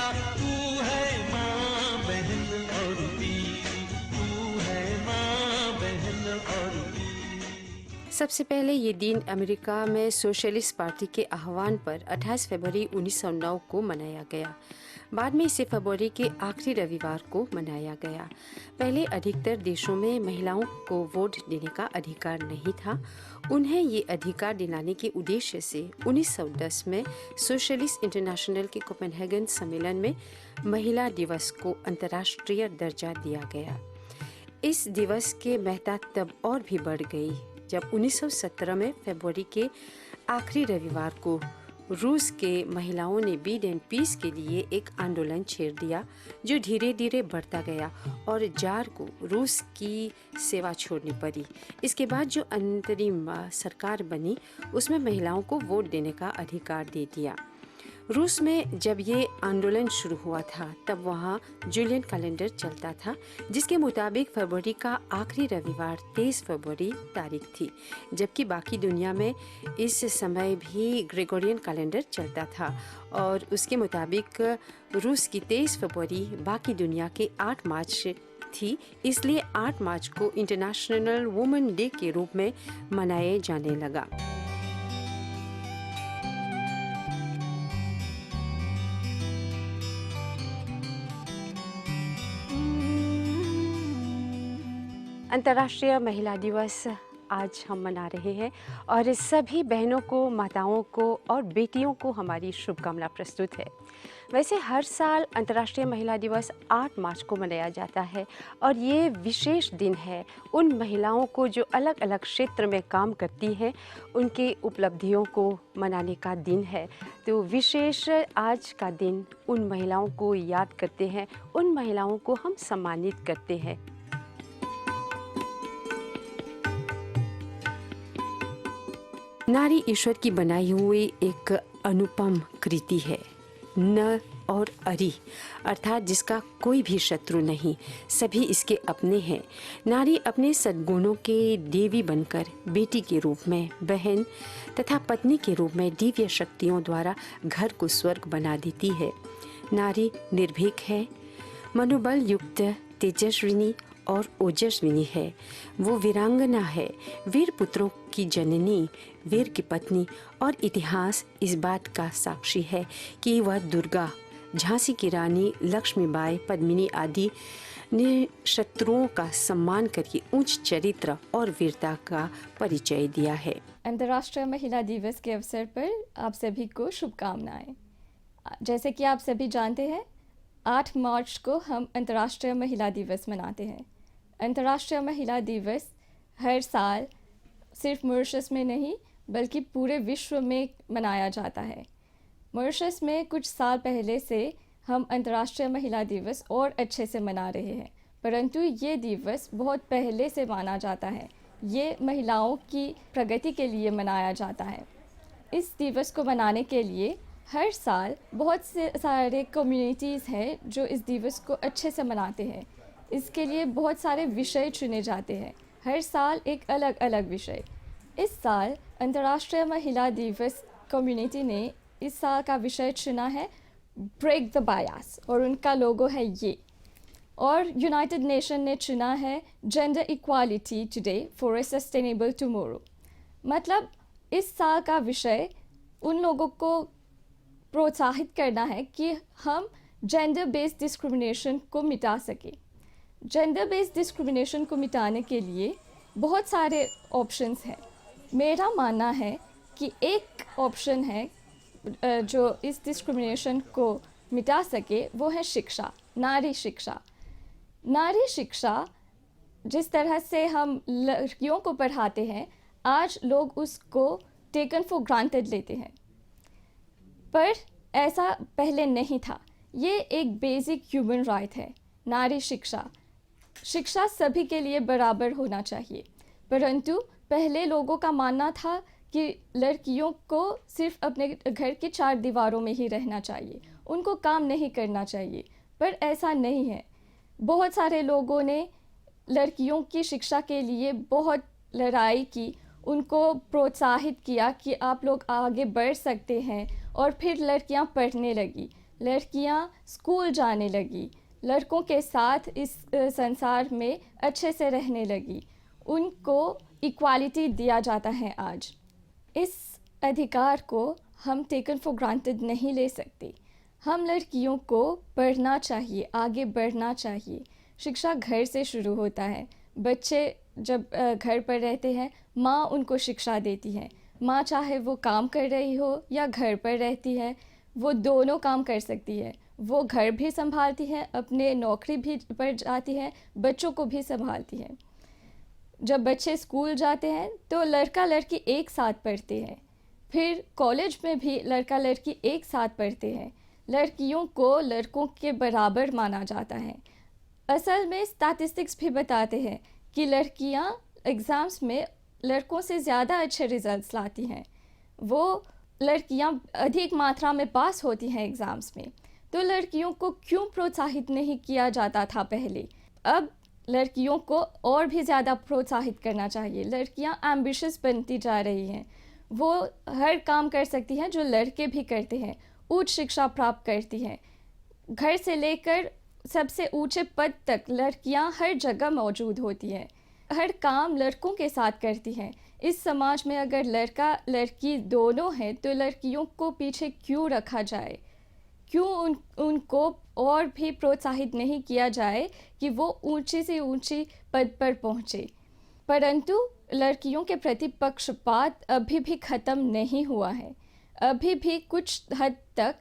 तू है माँ बहन और वीर, तू है माँ बहन और वीर। सबसे पहले ये दिन अमेरिका में सोशलिस्ट पार्टी के आह्वान पर 28 फरवरी 1909 को मनाया गया। बाद में इसे फरवरी के आखिरी रविवार को मनाया गया। पहले अधिकतर देशों में महिलाओं को वोट देने का अधिकार नहीं था। उन्हें ये अधिकार दिलाने के उद्देश्य से 1910 में सोशलिस्ट इंटरनेशनल के कोपेनहेगन सम्मेलन में महिला दिवस को अंतर्राष्ट्रीय दर्जा दिया गया। इस दिवस की महत्ता तब और भी बढ़ गई जब 1917 में फरवरी के आखिरी रविवार को रूस के महिलाओं ने बीड एंड पीस के लिए एक आंदोलन छेड़ दिया, जो धीरे धीरे बढ़ता गया और जार को रूस की सेवा छोड़नी पड़ी। इसके बाद जो अंतरिम सरकार बनी उसमें महिलाओं को वोट देने का अधिकार दे दिया। रूस में जब ये आंदोलन शुरू हुआ था तब वहाँ जूलियन कैलेंडर चलता था, जिसके मुताबिक फरवरी का आखिरी रविवार 23 फरवरी तारीख थी, जबकि बाकी दुनिया में इस समय भी ग्रेगोरियन कैलेंडर चलता था और उसके मुताबिक रूस की 23 फरवरी बाकी दुनिया के 8 मार्च थी। इसलिए 8 मार्च को इंटरनेशनल वुमेन डे के रूप में मनाया जाने लगा। अंतर्राष्ट्रीय महिला दिवस आज हम मना रहे हैं और सभी बहनों को, माताओं को और बेटियों को हमारी शुभकामना प्रस्तुत है। वैसे हर साल अंतर्राष्ट्रीय महिला दिवस 8 मार्च को मनाया जाता है और ये विशेष दिन है उन महिलाओं को जो अलग अलग क्षेत्र में काम करती हैं, उनके उपलब्धियों को मनाने का दिन है। तो विशेष आज का दिन उन महिलाओं को याद करते हैं, उन महिलाओं को हम सम्मानित करते हैं। नारी ईश्वर की बनाई हुई एक अनुपम कृति है, न और अरी, अर्थात जिसका कोई भी शत्रु नहीं, सभी इसके अपने हैं। नारी अपने सद्गुणों के देवी बनकर बेटी के रूप में, बहन तथा पत्नी के रूप में दिव्य शक्तियों द्वारा घर को स्वर्ग बना देती है। नारी निर्भीक है, मनोबल युक्त, तेजस्विनी और ओजस्विनी है। वो वीरांगना है, वीर पुत्रों की जननी, वीर की पत्नी, और इतिहास इस बात का साक्षी है कि वह दुर्गा, झांसी की रानी लक्ष्मीबाई, पद्मिनी आदि ने शत्रुओं का सम्मान करके उच्च चरित्र और वीरता का परिचय दिया है। अंतर्राष्ट्रीय महिला दिवस के अवसर पर आप सभी को शुभकामनाएं। जैसे कि आप सभी जानते हैं, 8 मार्च को हम अंतर्राष्ट्रीय महिला दिवस मनाते हैं। अंतर्राष्ट्रीय महिला दिवस हर साल सिर्फ मॉरिशस में नहीं बल्कि पूरे विश्व में मनाया जाता है। मॉरिशस में कुछ साल पहले से हम अंतर्राष्ट्रीय महिला दिवस और अच्छे से मना रहे हैं, परंतु ये दिवस बहुत पहले से माना जाता है। ये महिलाओं की प्रगति के लिए मनाया जाता है। इस दिवस को मनाने के लिए हर साल बहुत से सारे कम्युनिटीज़ हैं जो इस दिवस को अच्छे से मनाते हैं। इसके लिए बहुत सारे विषय चुने जाते हैं, हर साल एक अलग अलग विषय। इस साल अंतर्राष्ट्रीय महिला दिवस कम्युनिटी ने इस साल का विषय चुना है ब्रेक द बायस, और उनका लोगो है ये। और यूनाइटेड नेशन ने चुना है gender equality today for a sustainable tomorrow. मतलब इस साल का विषय उन लोगों को प्रोत्साहित करना है कि हम जेंडर बेस्ड डिस्क्रिमिनेशन को मिटा सकें। जेंडर बेस्ड डिस्क्रिमिनेशन को मिटाने के लिए बहुत सारे ऑप्शंस हैं। मेरा मानना है कि एक ऑप्शन है जो इस डिस्क्रिमिनेशन को मिटा सके, वो है शिक्षा, नारी शिक्षा। नारी शिक्षा जिस तरह से हम लड़कियों को पढ़ाते हैं, आज लोग उसको टेकन फॉर ग्रांटेड लेते हैं, पर ऐसा पहले नहीं था। ये एक बेसिक ह्यूमन राइट है, नारी शिक्षा। शिक्षा सभी के लिए बराबर होना चाहिए, परंतु पहले लोगों का मानना था कि लड़कियों को सिर्फ अपने घर की 4 दीवारों में ही रहना चाहिए, उनको काम नहीं करना चाहिए। पर ऐसा नहीं है। बहुत सारे लोगों ने लड़कियों की शिक्षा के लिए बहुत लड़ाई की, उनको प्रोत्साहित किया कि आप लोग आगे बढ़ सकते हैं, और फिर लड़कियां पढ़ने लगी। लड़कियां स्कूल जाने लगी, लड़कों के साथ इस संसार में अच्छे से रहने लगी, उनको इक्वालिटी दिया जाता है आज। इस अधिकार को हम टेकन फॉर ग्रांटेड नहीं ले सकते। हम लड़कियों को पढ़ना चाहिए, आगे बढ़ना चाहिए। शिक्षा घर से शुरू होता है। बच्चे जब घर पर रहते हैं, माँ उनको शिक्षा देती है। माँ चाहे वो काम कर रही हो या घर पर रहती है, वो दोनों काम कर सकती है। वो घर भी संभालती है, अपने नौकरी भी पर जाती है, बच्चों को भी संभालती है। जब बच्चे स्कूल जाते हैं तो लड़का लड़की एक साथ पढ़ते हैं। फिर कॉलेज में भी लड़का लड़की एक साथ पढ़ते हैं। लड़कियों को लड़कों के बराबर माना जाता है। असल में स्टैटिस्टिक्स भी बताते हैं कि लड़कियां एग्ज़ाम्स में लड़कों से ज़्यादा अच्छे रिजल्ट्स लाती हैं। वो लड़कियां अधिक मात्रा में पास होती हैं एग्ज़ाम्स में। तो लड़कियों को क्यों प्रोत्साहित नहीं किया जाता था पहले? अब लड़कियों को और भी ज़्यादा प्रोत्साहित करना चाहिए। लड़कियां एम्बिशियस बनती जा रही हैं। वो हर काम कर सकती हैं जो लड़के भी करते हैं। उच्च शिक्षा प्राप्त करती हैं। घर से लेकर सबसे ऊंचे पद तक लड़कियां हर जगह मौजूद होती हैं। हर काम लड़कों के साथ करती हैं। इस समाज में अगर लड़का लड़की दोनों हैं तो लड़कियों को पीछे क्यों रखा जाए? क्यों उनको और भी प्रोत्साहित नहीं किया जाए कि वो ऊंची से ऊंची पद पर पहुँचे? परंतु लड़कियों के प्रति पक्षपात अभी भी ख़त्म नहीं हुआ है। अभी भी कुछ हद तक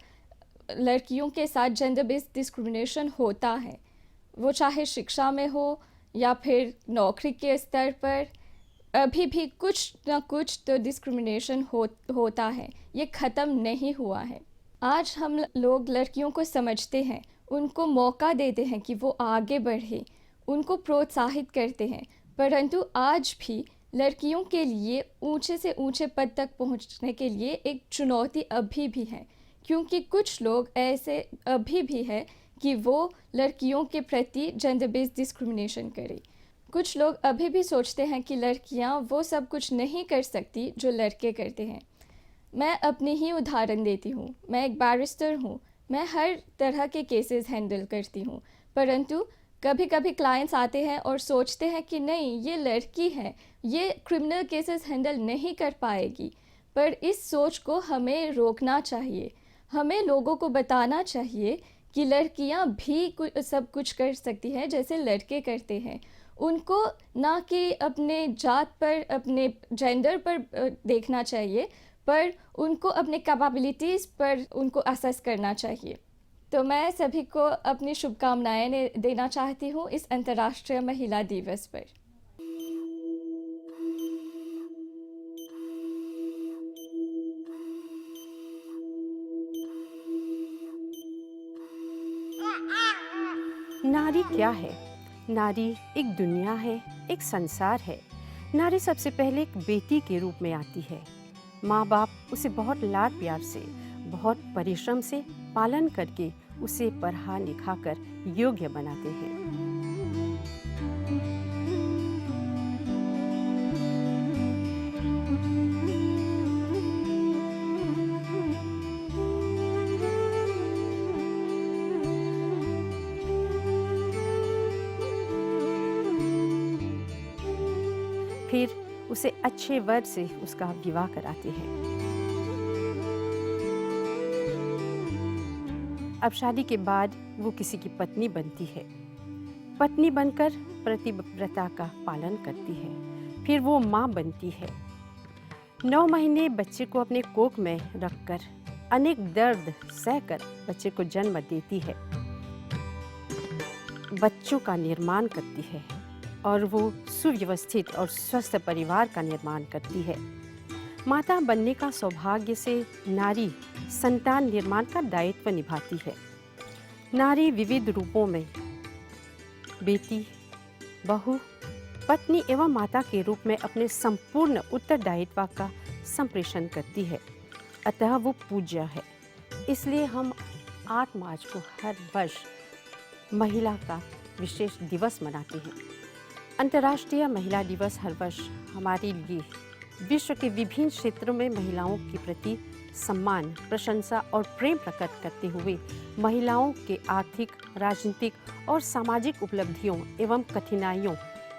लड़कियों के साथ जेंडर बेस्ड डिस्क्रिमिनेशन होता है। वो चाहे शिक्षा में हो या फिर नौकरी के स्तर पर, अभी भी कुछ ना कुछ तो डिस्क्रिमिनेशन होता है। ये ख़त्म नहीं हुआ है। आज हम लोग लड़कियों को समझते हैं, उनको मौका देते हैं कि वो आगे बढ़े, उनको प्रोत्साहित करते हैं। परंतु आज भी लड़कियों के लिए ऊंचे से ऊंचे पद तक पहुंचने के लिए एक चुनौती अभी भी है, क्योंकि कुछ लोग ऐसे अभी भी हैं कि वो लड़कियों के प्रति जेंडर बेस्ड डिस्क्रिमिनेशन करें। कुछ लोग अभी भी सोचते हैं कि लड़कियां वो सब कुछ नहीं कर सकती जो लड़के करते हैं। मैं अपनी ही उदाहरण देती हूँ। मैं एक बैरिस्टर हूँ। मैं हर तरह के केसेस हैंडल करती हूँ, परंतु कभी कभी क्लाइंट्स आते हैं और सोचते हैं कि नहीं, ये लड़की है, ये क्रिमिनल केसेस हैंडल नहीं कर पाएगी। पर इस सोच को हमें रोकना चाहिए। हमें लोगों को बताना चाहिए कि लड़कियां भी सब कुछ कर सकती हैं जैसे लड़के करते हैं। उनको ना कि अपने जात पर, अपने जेंडर पर देखना चाहिए, पर उनको अपने कैपेबिलिटीज़ पर उनको असेस करना चाहिए। तो मैं सभी को अपनी शुभकामनाएं देना चाहती हूँ इस अंतर्राष्ट्रीय महिला दिवस पर। नारी क्या है? नारी एक दुनिया है, एक संसार है। नारी सबसे पहले एक बेटी के रूप में आती है। माँ बाप उसे बहुत लाड प्यार से, बहुत परिश्रम से पालन करके उसे पढ़ा लिखा कर योग्य बनाते हैं। फिर उसे अच्छे वर से उसका विवाह कराते हैं। अब शादी के बाद वो किसी की पत्नी बनती है। पत्नी बनकर पतिव्रता का पालन करती है। फिर वो माँ बनती है। 9 महीने बच्चे को अपने कोख में रखकर अनेक दर्द सहकर बच्चे को जन्म देती है। बच्चों का निर्माण करती है और वो सुव्यवस्थित और स्वस्थ परिवार का निर्माण करती है। माता बनने का सौभाग्य से नारी संतान निर्माण का दायित्व निभाती है। नारी विविध रूपों में बेटी, बहू, पत्नी एवं माता के रूप में अपने संपूर्ण उत्तरदायित्व का संप्रेषण करती है। अतः वो पूज्य है। इसलिए हम 8 मार्च को हर वर्ष महिला का विशेष दिवस मनाते हैं। अंतर्राष्ट्रीय महिला दिवस हर वर्ष हमारे लिए विश्व के विभिन्न क्षेत्रों में महिलाओं के प्रति सम्मान, प्रशंसा और प्रेम प्रकट करते हुए महिलाओं के आर्थिक, राजनीतिक और सामाजिक उपलब्धियों एवं कठिनाइयों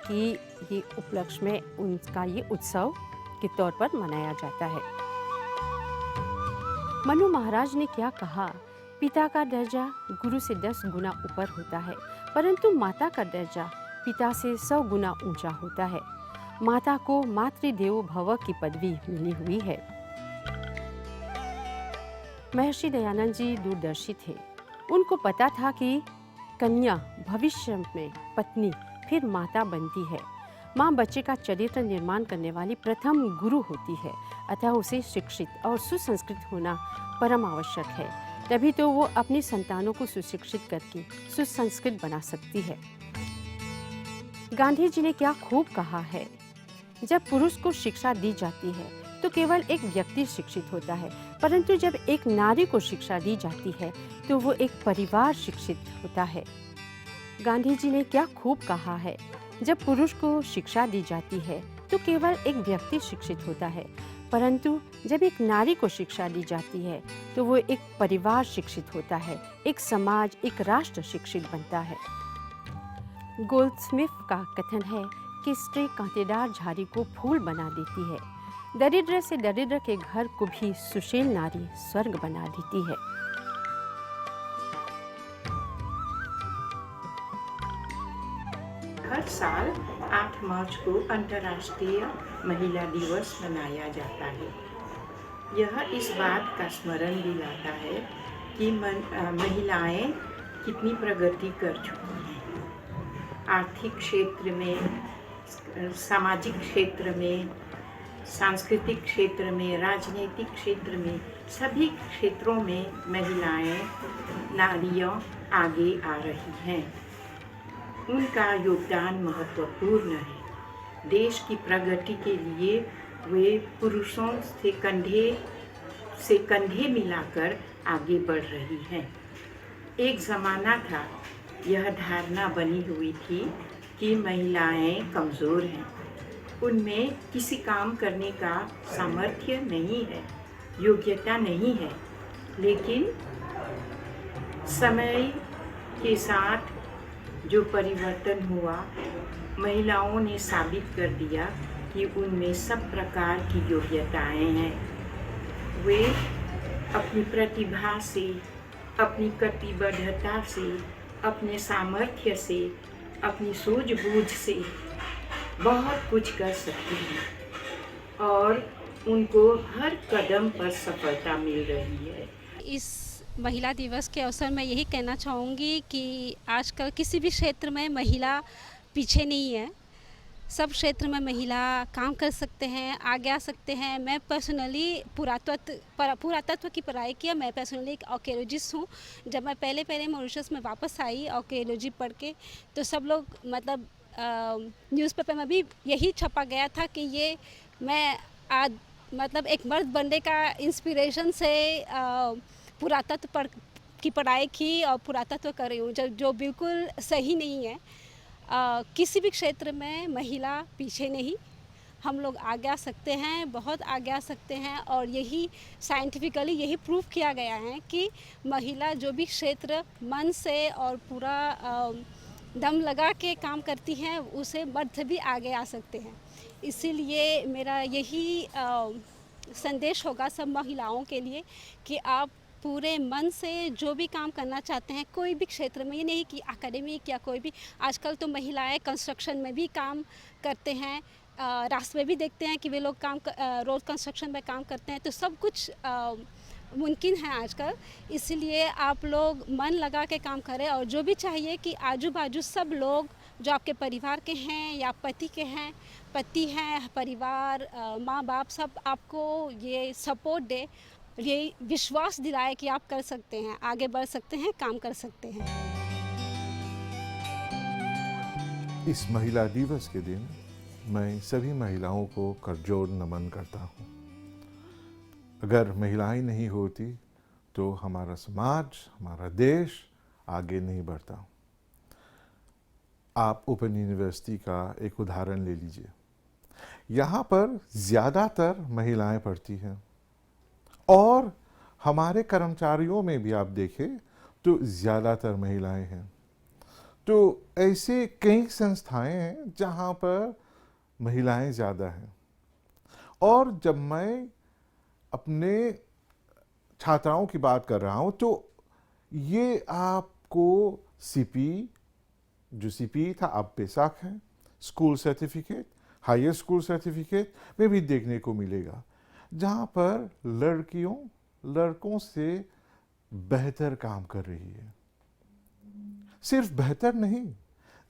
की ये उपलक्ष्य में उनका ये उत्सव के तौर पर मनाया जाता है। मनु महाराज ने क्या कहा? पिता का दर्जा गुरु से 10 गुना ऊपर होता है, परंतु माता का दर्जा पिता से 100 गुना ऊंचा होता है। माता को मातृदेवो भव की पदवी मिली हुई है। महर्षि दयानंद जी दूरदर्शी थे। उनको पता था कि कन्या भविष्य में पत्नी फिर माता बनती है। माँ बच्चे का चरित्र निर्माण करने वाली प्रथम गुरु होती है, अतः उसे शिक्षित और सुसंस्कृत होना परम आवश्यक है। तभी तो वो अपनी संतानों को सुशिक्षित करके सुसंस्कृत बना सकती है। गांधी जी ने क्या खूब कहा है, जब पुरुष को शिक्षा दी जाती है तो केवल एक व्यक्ति शिक्षित होता है, परंतु जब एक नारी को शिक्षा दी जाती है तो वो एक परिवार शिक्षित होता है। गांधी जी ने क्या खूब कहा है, जब पुरुष को शिक्षा दी जाती है तो केवल एक व्यक्ति शिक्षित होता है, परंतु जब एक नारी को शिक्षा दी जाती है तो वो एक परिवार शिक्षित होता है, एक समाज, एक राष्ट्र शिक्षित बनता है। गोल्डस्मिथ का कथन है कि स्त्री कांटेदार झाड़ी को फूल बना देती है, दरिद्र से दरिद्र के घर को भी सुशील नारी स्वर्ग बना देती है। हर साल 8 मार्च को अंतर्राष्ट्रीय महिला दिवस मनाया जाता है। यह इस बात का स्मरण दिलाता है कि महिलाएं कितनी प्रगति कर चुकी हैं। आर्थिक क्षेत्र में, सामाजिक क्षेत्र में, सांस्कृतिक क्षेत्र में, राजनीतिक क्षेत्र में, सभी क्षेत्रों में महिलाएं, नारियां आगे आ रही हैं। उनका योगदान महत्वपूर्ण है। देश की प्रगति के लिए वे पुरुषों से कंधे मिलाकर आगे बढ़ रही हैं। एक ज़माना था, यह धारणा बनी हुई थी कि महिलाएं कमज़ोर हैं, उनमें किसी काम करने का सामर्थ्य नहीं है, योग्यता नहीं है। लेकिन समय के साथ जो परिवर्तन हुआ, महिलाओं ने साबित कर दिया कि उनमें सब प्रकार की योग्यताएं हैं। वे अपनी प्रतिभा से, अपनी कटिबद्धता से, अपने सामर्थ्य से, अपनी सूझबूझ से बहुत कुछ कर सकती हैं और उनको हर कदम पर सफलता मिल रही है। इस महिला दिवस के अवसर में यही कहना चाहूँगी कि आजकल किसी भी क्षेत्र में महिला पीछे नहीं है। सब क्षेत्र में महिला काम कर सकते हैं, आगे आ सकते हैं। मैं पर्सनली पुरातत्व की पढ़ाई किया। मैं पर्सनली एक आर्कियोलॉजिस्ट हूँ। जब मैं पहले मॉरिशस में वापस आई आर्कियोलॉजी पढ़ के, तो सब लोग मतलब न्यूज़पेपर में भी यही छपा गया था कि ये मैं आज मतलब एक मर्द बनने का इंस्पिरेशन से पुरातत्व की पढ़ाई की और पुरातत्व कर रही हूँ, जो बिल्कुल सही नहीं है। किसी भी क्षेत्र में महिला पीछे नहीं, हम लोग आगे आ सकते हैं, बहुत आगे आ सकते हैं। और यही साइंटिफिकली यही प्रूव किया गया है कि महिला जो भी क्षेत्र मन से और पूरा दम लगा के काम करती हैं, उसे मर्द से भी आगे आ सकते हैं। इसीलिए मेरा यही संदेश होगा सब महिलाओं के लिए कि आप पूरे मन से जो भी काम करना चाहते हैं, कोई भी क्षेत्र में, ये नहीं कि एकेडमिक या कोई भी। आजकल तो महिलाएं कंस्ट्रक्शन में भी काम करते हैं, रास्ते में भी देखते हैं कि वे लोग रोड कंस्ट्रक्शन में काम करते हैं। तो सब कुछ मुमकिन है आजकल। इसलिए आप लोग मन लगा के काम करें और जो भी चाहिए कि आजू बाजू सब लोग जो आपके परिवार के हैं या पति के हैं, पति हैं, परिवार, माँ बाप, सब आपको ये सपोर्ट दे, ये विश्वास दिलाए कि आप कर सकते हैं, आगे बढ़ सकते हैं, काम कर सकते हैं। इस महिला दिवस के दिन मैं सभी महिलाओं को करजोड़ नमन करता हूँ। अगर महिलाएं नहीं होती तो हमारा समाज, हमारा देश आगे नहीं बढ़ता। आप ओपन यूनिवर्सिटी का एक उदाहरण ले लीजिए। यहाँ पर ज़्यादातर महिलाएं पढ़ती हैं और हमारे कर्मचारियों में भी आप देखें तो ज़्यादातर महिलाएं हैं। तो ऐसे कई संस्थाएं हैं जहां पर महिलाएं ज़्यादा हैं। और जब मैं अपने छात्राओं की बात कर रहा हूं तो ये आपको सीपी, जो सीपी था अब पेसाक है, school certificate, higher school certificate में भी देखने को मिलेगा, जहां पर लड़कियों लड़कों से बेहतर काम कर रही है। सिर्फ बेहतर नहीं,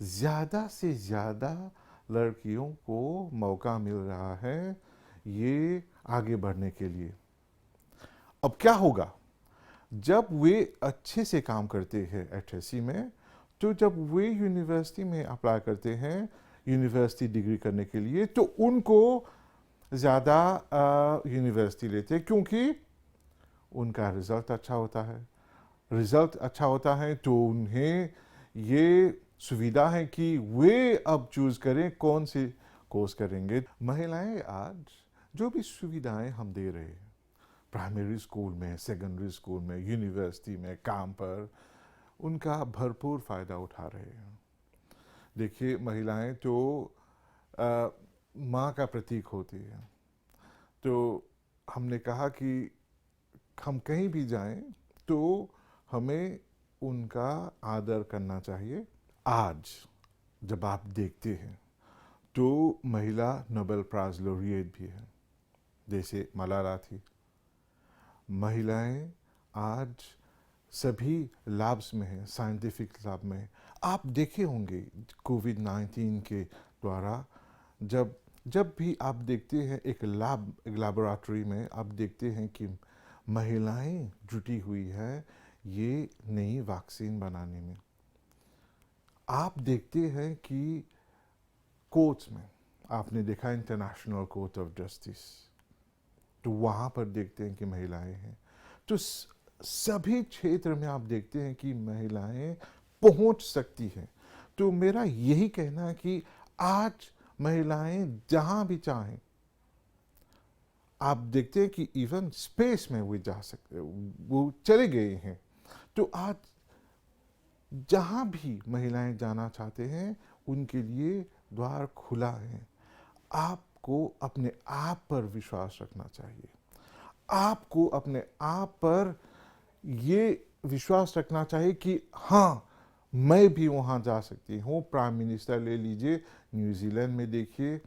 ज़्यादा से ज़्यादा लड़कियों को मौका मिल रहा है ये आगे बढ़ने के लिए। अब क्या होगा जब वे अच्छे से काम करते हैं एचएससी में, तो जब वे यूनिवर्सिटी में अप्लाई करते हैं यूनिवर्सिटी डिग्री करने के लिए, तो उनको ज़्यादा यूनिवर्सिटी लेते हैं, क्योंकि उनका रिज़ल्ट अच्छा होता है। रिज़ल्ट अच्छा होता है तो उन्हें ये सुविधा है कि वे अब चूज़ करें कौन से कोर्स करेंगे। महिलाएं आज जो भी सुविधाएं हम दे रहे हैं, प्राइमरी स्कूल में, सेकेंडरी स्कूल में, यूनिवर्सिटी में, काम पर, उनका भरपूर फ़ायदा उठा रहे हैं। देखिए, महिलाएं तो माँ का प्रतीक होती है। तो हमने कहा कि हम कहीं भी जाएं तो हमें उनका आदर करना चाहिए। आज जब आप देखते हैं तो महिला नोबेल प्राइज़ लॉरिएट भी है, जैसे मलाला थी। महिलाएं आज सभी लैब्स में हैं, साइंटिफिक लैब में। आप देखे होंगे कोविड-19 के द्वारा जब भी आप देखते हैं एक लैबोरेटरी में, आप देखते हैं कि महिलाएं जुटी हुई है ये नई वैक्सीन बनाने में। आप देखते हैं कि कोर्ट्स में आपने देखा इंटरनेशनल कोर्ट ऑफ जस्टिस, तो वहाँ पर देखते हैं कि महिलाएं हैं। तो सभी क्षेत्र में आप देखते हैं कि महिलाएं पहुँच सकती हैं। तो मेरा यही कहना है कि आज महिलाएं जहाँ भी चाहें, आप देखते हैं कि इवन स्पेस में वो जा सकते, वो चले गए हैं। तो आज जहाँ भी महिलाएं जाना चाहते हैं उनके लिए द्वार खुला है। आपको अपने आप पर विश्वास रखना चाहिए। आपको अपने आप पर ये विश्वास रखना चाहिए कि हाँ, मैं भी वहाँ जा सकती हूँ। प्राइम मिनिस्टर ले लीजिए, न्यूजीलैंड में देखिए,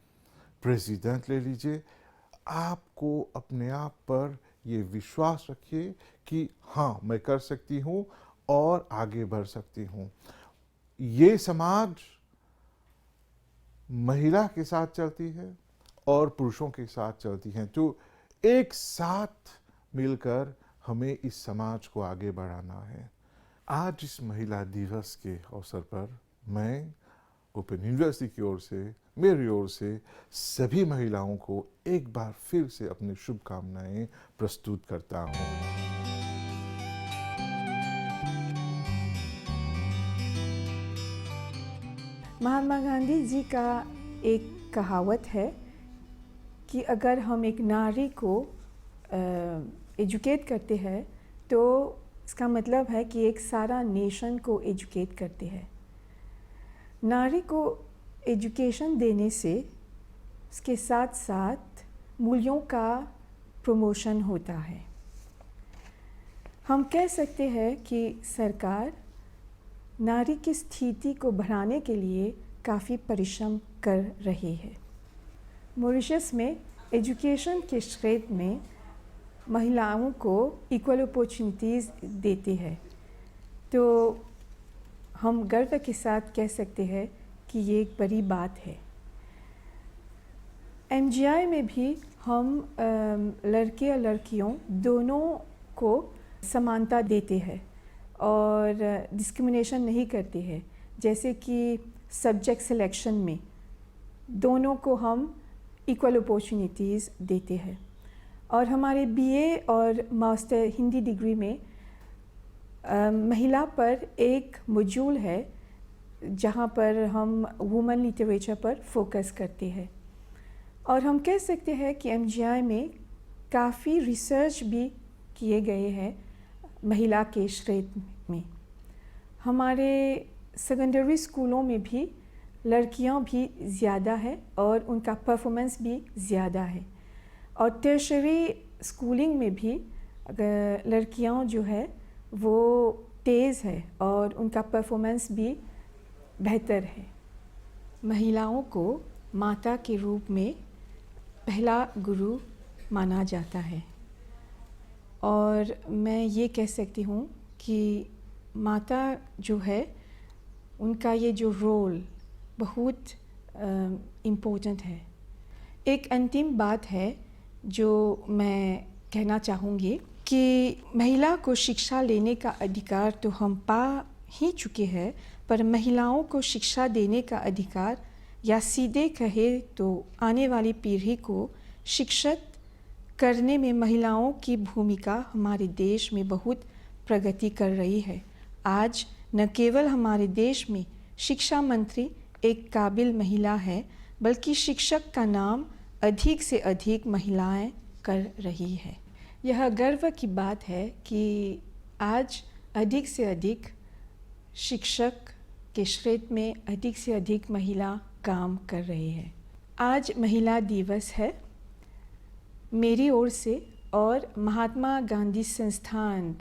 प्रेसिडेंट ले लीजिए, आपको अपने आप पर ये विश्वास रखिए कि हाँ, मैं कर सकती हूँ और आगे बढ़ सकती हूँ। ये समाज महिला के साथ चलती है और पुरुषों के साथ चलती है। तो एक साथ मिलकर हमें इस समाज को आगे बढ़ाना है। आज इस महिला दिवस के अवसर पर मैं ओपन यूनिवर्सिटी की ओर से, मेरी ओर से सभी महिलाओं को एक बार फिर से अपनी शुभकामनाएं प्रस्तुत करता हूँ। महात्मा गांधी जी का एक कहावत है कि अगर हम एक नारी को एजुकेट करते हैं तो इसका मतलब है कि एक सारा नेशन को एजुकेट करते हैं। नारी को एजुकेशन देने से उसके साथ साथ मूल्यों का प्रमोशन होता है। हम कह सकते हैं कि सरकार नारी की स्थिति को बढ़ाने के लिए काफ़ी परिश्रम कर रही है। मॉरिशस में एजुकेशन के क्षेत्र में महिलाओं को इक्वल अपॉर्चुनिटीज़ देती है। तो हम गर्व के साथ कह सकते हैं कि ये एक बड़ी बात है। एमजीआई में भी हम लड़के और लड़कियों दोनों को समानता देते हैं और डिस्क्रिमिनेशन नहीं करते हैं। जैसे कि सब्जेक्ट सिलेक्शन में दोनों को हम इक्वल अपॉर्चुनिटीज़ देते हैं। और हमारे बीए और मास्टर हिंदी डिग्री में महिला पर एक मॉड्यूल है जहाँ पर हम वुमेन लिटरेचर पर फोकस करते हैं। और हम कह सकते हैं कि एमजीआई में काफ़ी रिसर्च भी किए गए हैं महिला के क्षेत्र में। हमारे सेकेंडरी स्कूलों में भी लड़कियां भी ज़्यादा है और उनका परफॉर्मेंस भी ज़्यादा है, और टर्शरी स्कूलिंग में भी अगर लड़कियां जो है वो तेज़ है और उनका परफॉर्मेंस भी बेहतर है। महिलाओं को माता के रूप में पहला गुरु माना जाता है, और मैं ये कह सकती हूँ कि माता जो है उनका ये जो रोल बहुत इम्पोर्टेंट है। एक अंतिम बात है जो मैं कहना चाहूँगी कि महिला को शिक्षा लेने का अधिकार तो हम पा ही चुके हैं, पर महिलाओं को शिक्षा देने का अधिकार, या सीधे कहे तो आने वाली पीढ़ी को शिक्षित करने में महिलाओं की भूमिका हमारे देश में बहुत प्रगति कर रही है। आज न केवल हमारे देश में शिक्षा मंत्री एक काबिल महिला है, बल्कि शिक्षक का नाम अधिक से अधिक महिलाएं कर रही है। यह गर्व की बात है कि आज अधिक से अधिक शिक्षक के क्षेत्र में अधिक से अधिक महिला काम कर रही है। आज महिला दिवस है। मेरी ओर से और महात्मा गांधी संस्थान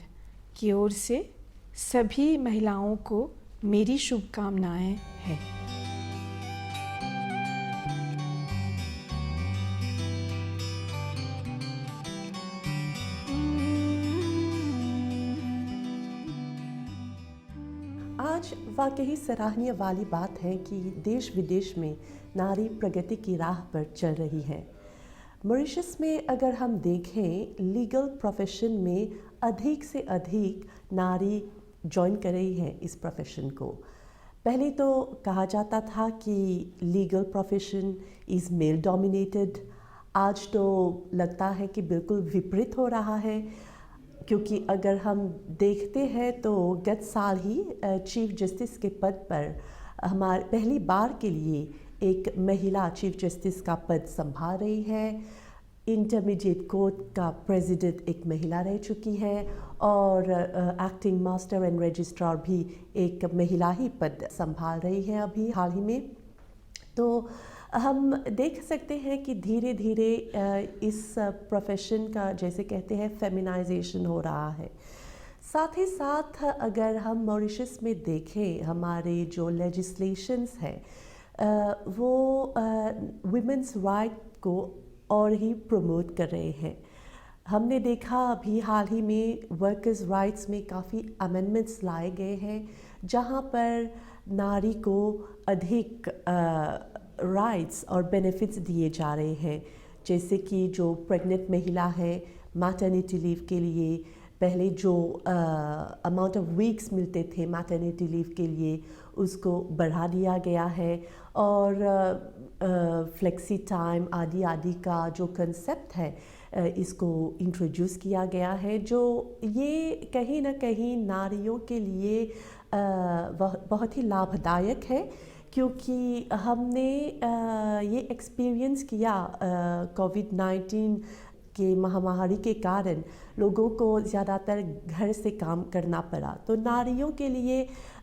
की ओर से सभी महिलाओं को मेरी शुभकामनाएं हैं। आज वाकई सराहनीय वाली बात है कि देश विदेश में नारी प्रगति की राह पर चल रही है। मॉरिशस में अगर हम देखें, लीगल प्रोफेशन में अधिक से अधिक नारी ज्वाइन कर रही है इस प्रोफेशन को। पहले तो कहा जाता था कि legal profession is male dominated. आज तो लगता है कि बिल्कुल विपरीत हो रहा है, क्योंकि अगर हम देखते हैं तो गत साल ही चीफ जस्टिस के पद पर हमारे पहली बार के लिए एक महिला चीफ जस्टिस का पद संभाल रही है। इंटरमीडिएट कोर्ट का प्रेसिडेंट एक महिला रह चुकी है, और एक्टिंग मास्टर एंड रजिस्ट्रार भी एक महिला ही पद संभाल रही है अभी हाल ही में। तो हम देख सकते हैं कि धीरे धीरे इस प्रोफेशन का, जैसे कहते हैं, फेमिनाइजेशन हो रहा है। साथ ही साथ अगर हम मॉरिशस में देखें, हमारे जो लेजिस्लेशंस हैं वो वुमेन्स राइट को और ही प्रमोट कर रहे हैं। हमने देखा अभी हाल ही में वर्कर्स राइट्स में काफ़ी अमेंडमेंट्स लाए गए हैं, जहां पर नारी को अधिक राइट्स और बेनिफिट्स दिए जा रहे हैं। जैसे कि जो प्रेग्नेंट महिला है, मैटरनिटी लीव के लिए पहले जो अमाउंट ऑफ वीक्स मिलते थे मैटरनिटी लीव के लिए, उसको बढ़ा दिया गया है, और फ्लेक्सी टाइम आदि आदि का जो कंसेप्ट है इसको इंट्रोड्यूस किया गया है, जो ये कहीं ना कहीं नारियों के लिए बहुत ही लाभदायक है। क्योंकि हमने ये एक्सपीरियंस किया कोविड-19 के महामारी के कारण लोगों को ज़्यादातर घर से काम करना पड़ा, तो नारियों के लिए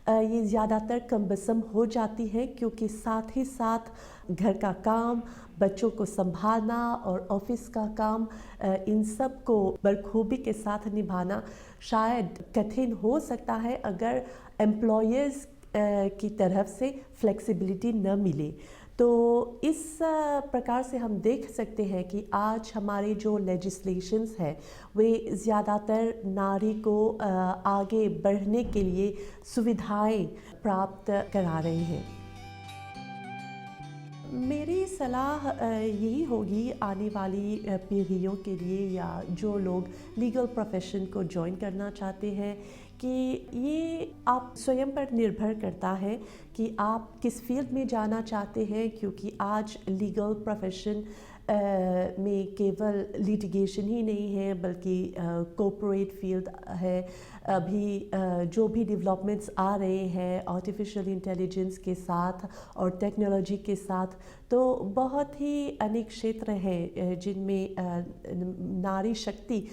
ये ज़्यादातर कमबसम हो जाती है, क्योंकि साथ ही साथ घर का काम, बच्चों को संभालना और ऑफिस का काम, इन सब को बखूबी के साथ निभाना शायद कठिन हो सकता है अगर एम्प्लॉयर्स की तरफ से फ्लेक्सिबिलिटी न मिले। तो इस प्रकार से हम देख सकते हैं कि आज हमारे जो लेजिस्लेशंस हैं वे ज़्यादातर नारी को आगे बढ़ने के लिए सुविधाएं प्राप्त करा रहे हैं। मेरी सलाह यही होगी आने वाली पीढ़ियों के लिए, या जो लोग लीगल प्रोफेशन को ज्वाइन करना चाहते हैं, कि ये आप स्वयं पर निर्भर करता है कि आप किस फील्ड में जाना चाहते हैं। क्योंकि आज लीगल प्रोफेशन में केवल लिटिगेशन ही नहीं है बल्कि कॉर्पोरेट फील्ड है। अभी जो भी डेवलपमेंट्स आ रहे हैं आर्टिफिशियल इंटेलिजेंस के साथ और टेक्नोलॉजी के साथ, तो बहुत ही अनेक क्षेत्र हैं जिनमें नारी शक्ति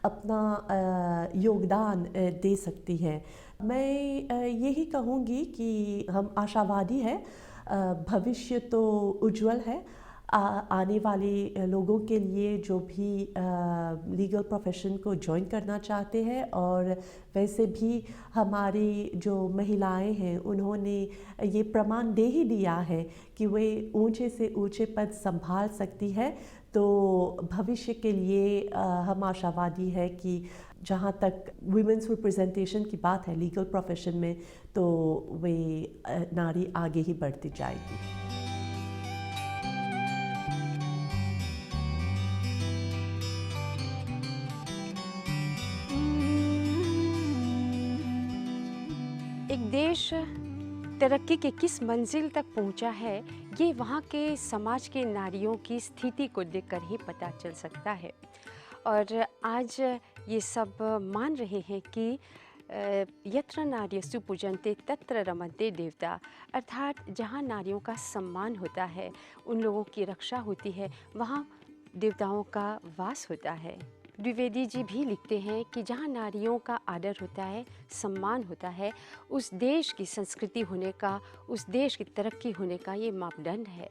अपना योगदान दे सकती है। मैं यही कहूँगी कि हम आशावादी हैं, भविष्य तो उज्जवल है। आने वाले लोगों के लिए जो भी लीगल प्रोफेशन को ज्वाइन करना चाहते हैं, और वैसे भी हमारी जो महिलाएं हैं उन्होंने ये प्रमाण दे ही दिया है कि वे ऊंचे से ऊंचे पद संभाल सकती है। तो भविष्य के लिए हम आशावादी है कि जहाँ तक वुमेन्स रिप्रेजेंटेशन की बात है लीगल प्रोफेशन में, तो वे नारी आगे ही बढ़ती जाएगी। एक देश तरक्की के किस मंजिल तक पहुंचा है, ये वहाँ के समाज के नारियों की स्थिति को देखकर ही पता चल सकता है। और आज ये सब मान रहे हैं कि यत्र नार्यस्तु पूजन्ते तत्र रमन्ते देवता, अर्थात जहाँ नारियों का सम्मान होता है, उन लोगों की रक्षा होती है, वहाँ देवताओं का वास होता है। द्विवेदी जी भी लिखते हैं कि जहाँ नारियों का आदर होता है, सम्मान होता है, उस देश की संस्कृति होने का, उस देश की तरक्की होने का ये मापदंड है।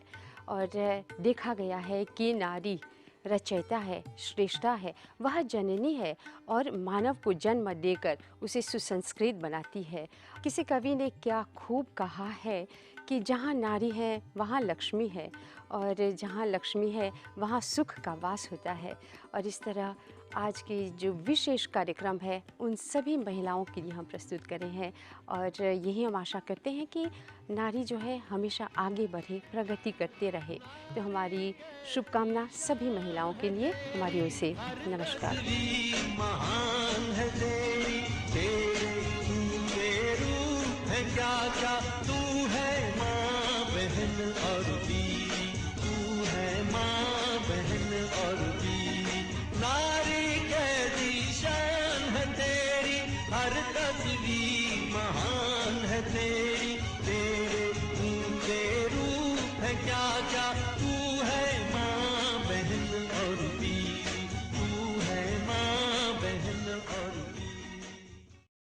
और देखा गया है कि नारी रचयिता है, श्रेष्ठा है, वह जननी है और मानव को जन्म देकर उसे सुसंस्कृत बनाती है। किसी कवि ने क्या खूब कहा है कि जहाँ नारी है वहाँ लक्ष्मी है, और जहाँ लक्ष्मी है वहाँ सुख का वास होता है। और इस तरह आज की जो विशेष कार्यक्रम है उन सभी महिलाओं के लिए हम प्रस्तुत करे हैं, और यही हम आशा करते हैं कि नारी जो है हमेशा आगे बढ़े, प्रगति करते रहे। तो हमारी शुभकामना सभी महिलाओं के लिए, हमारी ओर से नमस्कार। महान है तेरी, तेरे रूप है क्या क्या, तू है माँ बहन और बीवी, तू है माँ बहन और बीवी। नारी कैसी शान है तेरी, हर तस्वीर महान है तेरी।